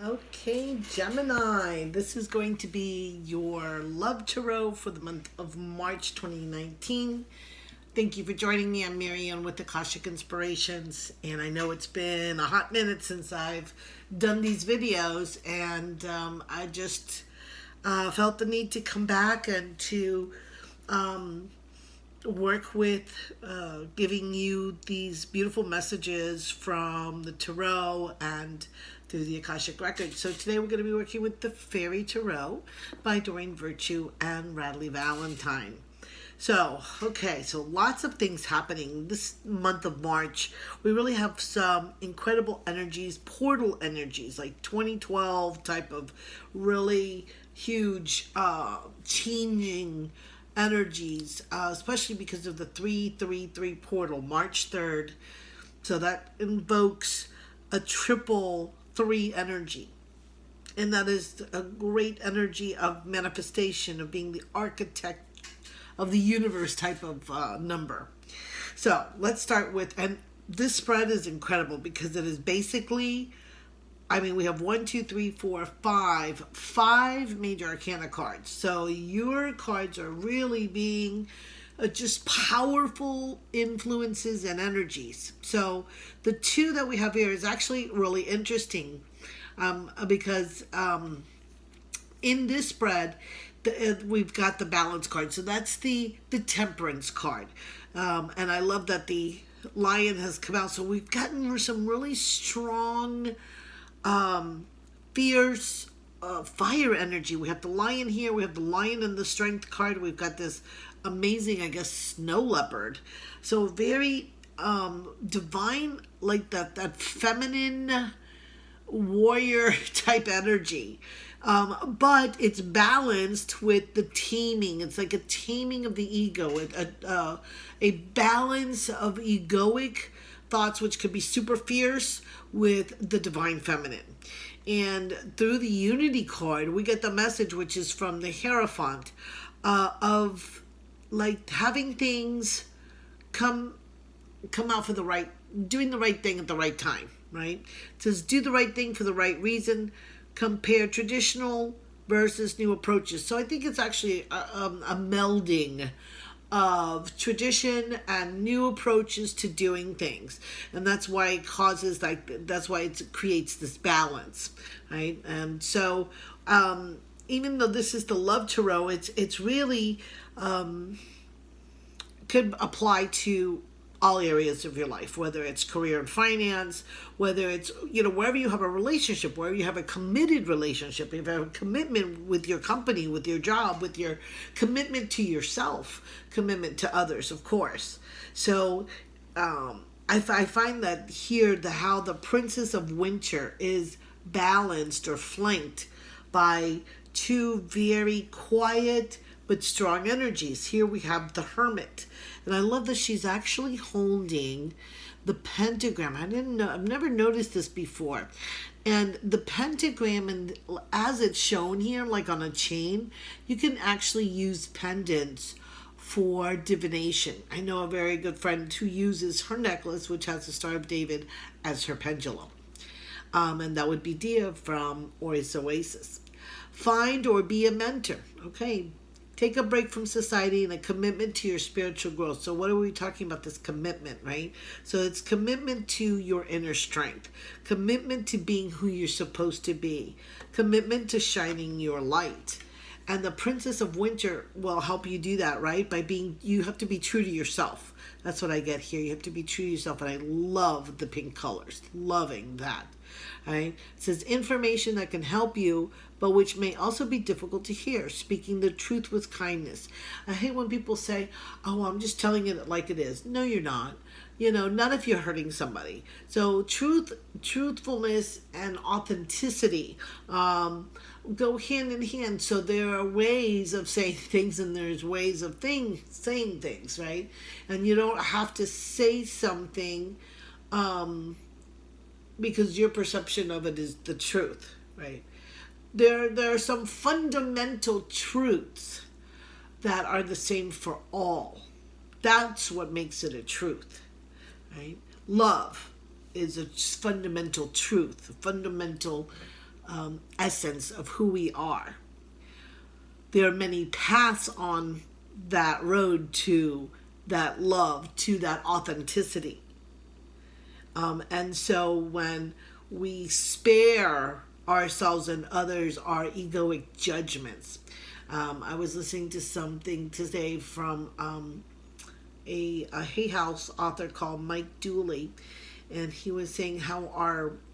Okay, Gemini, this is going to be your love tarot for the month of March 2019. Thank you for joining me. I'm Marianne with Akashic Inspirations, and I know it's been a hot minute since I've done these videos, and I just felt the need to come back and to work with giving you these beautiful messages from the tarot and through the Akashic Records. So today we're going to be working with the Fairy Tarot by Doreen Virtue and Radley Valentine. So lots of things happening this month of March. We really have some incredible energies, portal energies, like 2012 type of really huge changing energies, especially because of the 333 portal, March 3rd. So that invokes a triple 3 energy. And that is a great energy of manifestation, of being the architect of the universe type of number. So let's start with, and this spread is incredible because it is basically, we have 5 major arcana cards. So your cards are really being just powerful influences and energies. So the 2 that we have here is actually really interesting because in this spread, we've got the balance card. So that's the temperance card. And I love that the lion has come out. So we've gotten some really strong, fierce fire energy. We have the lion here. We have the lion and the strength card. We've got this amazing, snow leopard. So very divine, like that feminine warrior type energy. But it's balanced with the taming. It's like a taming of the ego, a balance of egoic thoughts, which could be super fierce, with the divine feminine. And through the unity card, we get the message, which is from the Hierophant, of like having things come out for doing the right thing at the right time, right? It says do the right thing for the right reason. Compare traditional versus new approaches. So I think it's actually a melding of tradition and new approaches to doing things, and that's why it causes it creates this balance, right? And so even though this is the love tarot, it's really could apply to all areas of your life, whether it's career and finance, whether it's, wherever you have a relationship, wherever you have a committed relationship, if you have a commitment with your company, with your job, with your commitment to yourself, commitment to others, of course. So I find that here, how the Princess of Winter is balanced or flanked by 2 very quiet but strong energies. Here we have the Hermit. And I love that she's actually holding the pentagram. I've never noticed this before. And the pentagram, and as it's shown here, like on a chain, you can actually use pendants for divination. I know a very good friend who uses her necklace, which has the Star of David, as her pendulum. And that would be Dia from Oasis. Find or be a mentor. Okay. Take a break from society and a commitment to your spiritual growth. So what are we talking about, this commitment, right? So it's commitment to your inner strength, commitment to being who you're supposed to be, commitment to shining your light. And the Princess of Winter will help you do that, right? You have to be true to yourself. That's what I get here. You have to be true to yourself. And I love the pink colors, loving that. Right? It says information that can help you, but which may also be difficult to hear. Speaking the truth with kindness. I hate when people say, "Oh, I'm just telling it like it is." No, you're not. Not if you're hurting somebody. So truthfulness and authenticity go hand in hand. So there are ways of saying things, and there's ways of saying things, right? And you don't have to say something because your perception of it is the truth, right? There are some fundamental truths that are the same for all. That's what makes it a truth, right? Love is a fundamental truth, a fundamental essence of who we are. There are many paths on that road to that love, to that authenticity. And so when we spare ourselves and others our egoic judgments, I was listening to something today from a Hay House author called Mike Dooley, and he was saying how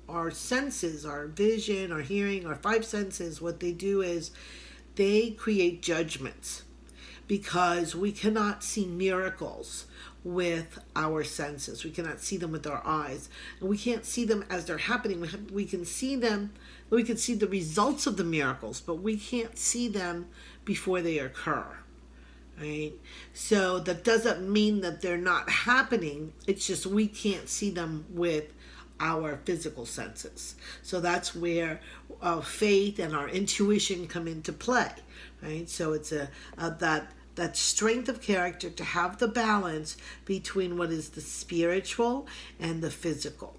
our senses, our vision, our hearing, our five senses, what they do is they create judgments, because we cannot see miracles with our senses. We cannot see them with our eyes, and we can't see them as they're happening. We can see them, we can see the results of the miracles, but we can't see them before they occur. Right? So that doesn't mean that they're not happening. It's just we can't see them with our physical senses. So that's where faith and our intuition come into play. Right? So it's that strength of character to have the balance between what is the spiritual and the physical.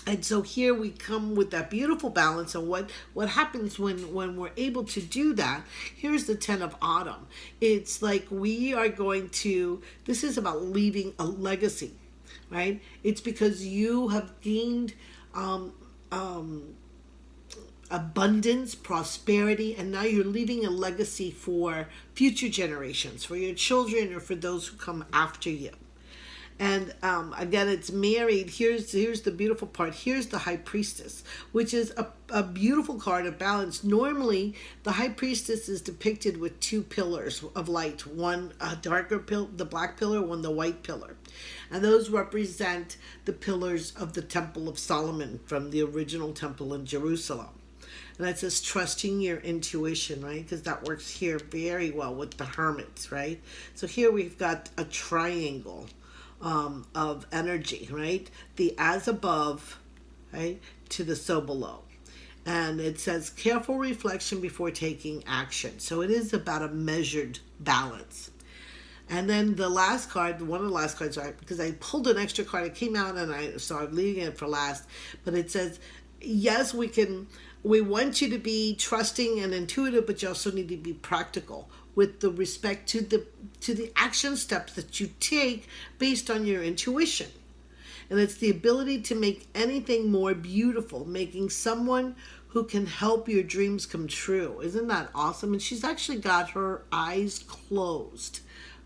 And so here we come with that beautiful balance. And what happens when we're able to do that? Here's the 10 of Autumn. It's like we are going to, this is about leaving a legacy, right? It's because you have gained abundance, prosperity, and now you're leaving a legacy for future generations, for your children or for those who come after you. And again, it's married. Here's the beautiful part. Here's the High Priestess, which is a beautiful card of balance. Normally, the High Priestess is depicted with two pillars of light. One a darker pillar, the black pillar, one the white pillar. And those represent the pillars of the Temple of Solomon from the original temple in Jerusalem. And that says trusting your intuition, right? Because that works here very well with the hermits, right? So here we've got a triangle of energy, right? The as above, right, to the so below. And it says careful reflection before taking action. So it is about a measured balance. And then the last card, one of the last cards, right, because I pulled an extra card, it came out, and so I'm leaving it for last. But it says, yes, we want you to be trusting and intuitive, but you also need to be practical with the respect to the action steps that you take based on your intuition. And it's the ability to make anything more beautiful, making someone who can help your dreams come true. Isn't that awesome? And she's actually got her eyes closed.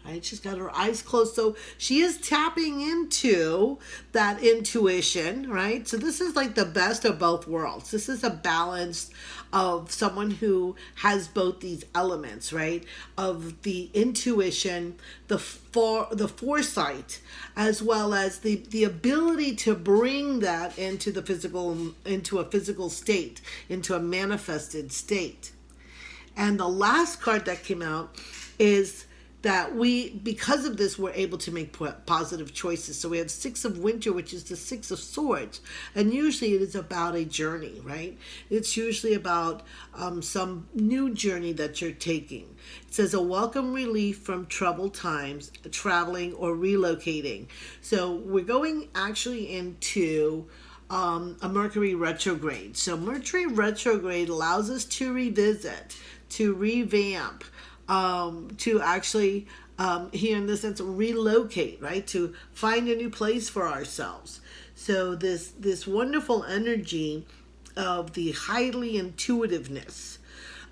Right? She's got her eyes closed. So she is tapping into that intuition, right? So this is like the best of both worlds. This is a balance of someone who has both these elements, right? Of the intuition, the foresight, as well as the ability to bring that into the physical, into a physical state, into a manifested state. And the last card that came out is that because of this, we're able to make positive choices. So we have Six of Winter, which is the Six of Swords. And usually it is about a journey, right? It's usually about some new journey that you're taking. It says a welcome relief from troubled times, traveling or relocating. So we're going actually into a Mercury retrograde. So Mercury retrograde allows us to revisit, to revamp, to actually, here in the sense, relocate, right? To find a new place for ourselves. So this wonderful energy of the highly intuitiveness,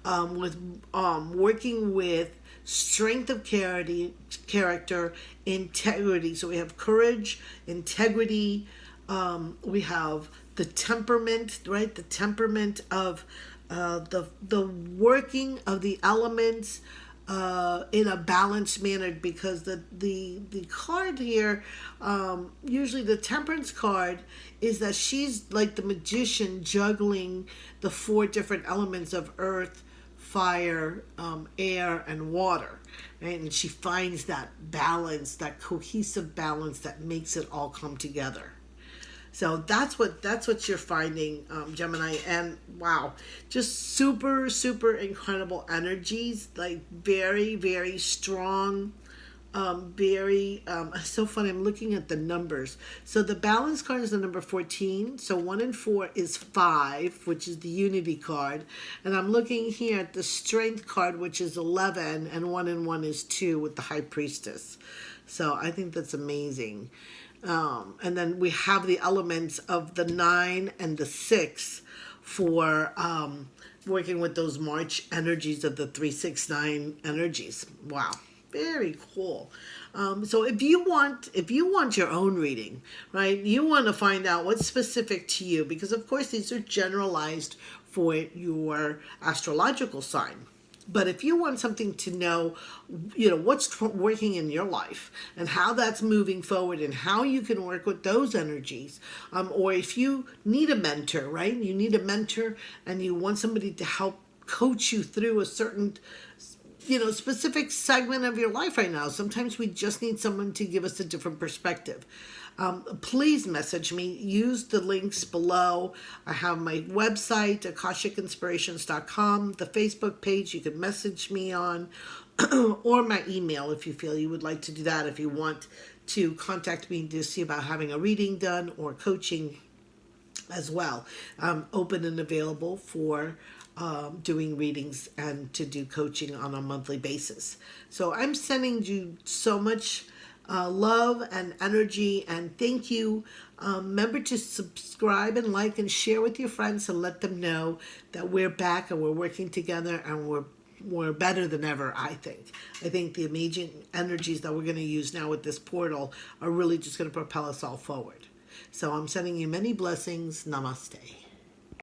with working with strength of character, integrity. So we have courage, integrity. We have the temperament, right? The temperament of the working of the elements in a balanced manner, because the card here, usually the Temperance card, is that she's like the magician juggling the four different elements of earth, fire, air, and water, right? And she finds that balance, that cohesive balance that makes it all come together. So that's what you're finding, Gemini. And wow, just super, super incredible energies, like very, very strong very so funny. I'm looking at the numbers. So the balance card is the number 14. So 1 and 4 is 5, which is the unity card. And I'm looking here at the strength card, which is 11, and 1 and 1 is 2 with the high priestess. So I think that's amazing. And then we have the elements of the 9 and the 6 for working with those March energies of the 369 energies. Wow. Very cool. So if you want your own reading, right? You want to find out what's specific to you, because of course these are generalized for your astrological sign. But if you want something to know, what's working in your life and how that's moving forward and how you can work with those energies, or if you need a mentor, right? You need a mentor and you want somebody to help coach you through a certain specific segment of your life right now. Sometimes we just need someone to give us a different perspective. Please message me. Use the links below. I have my website, AkashicInspirations.com, the Facebook page you can message me on, or my email if you feel you would like to do that. If you want to contact me to see about having a reading done or coaching as well. I'm open and available for doing readings and to do coaching on a monthly basis. So I'm sending you so much love and energy, and thank you. Remember to subscribe and like and share with your friends and let them know that we're back and we're working together and we're better than ever, I think. I think the amazing energies that we're going to use now with this portal are really just going to propel us all forward. So I'm sending you many blessings. Namaste.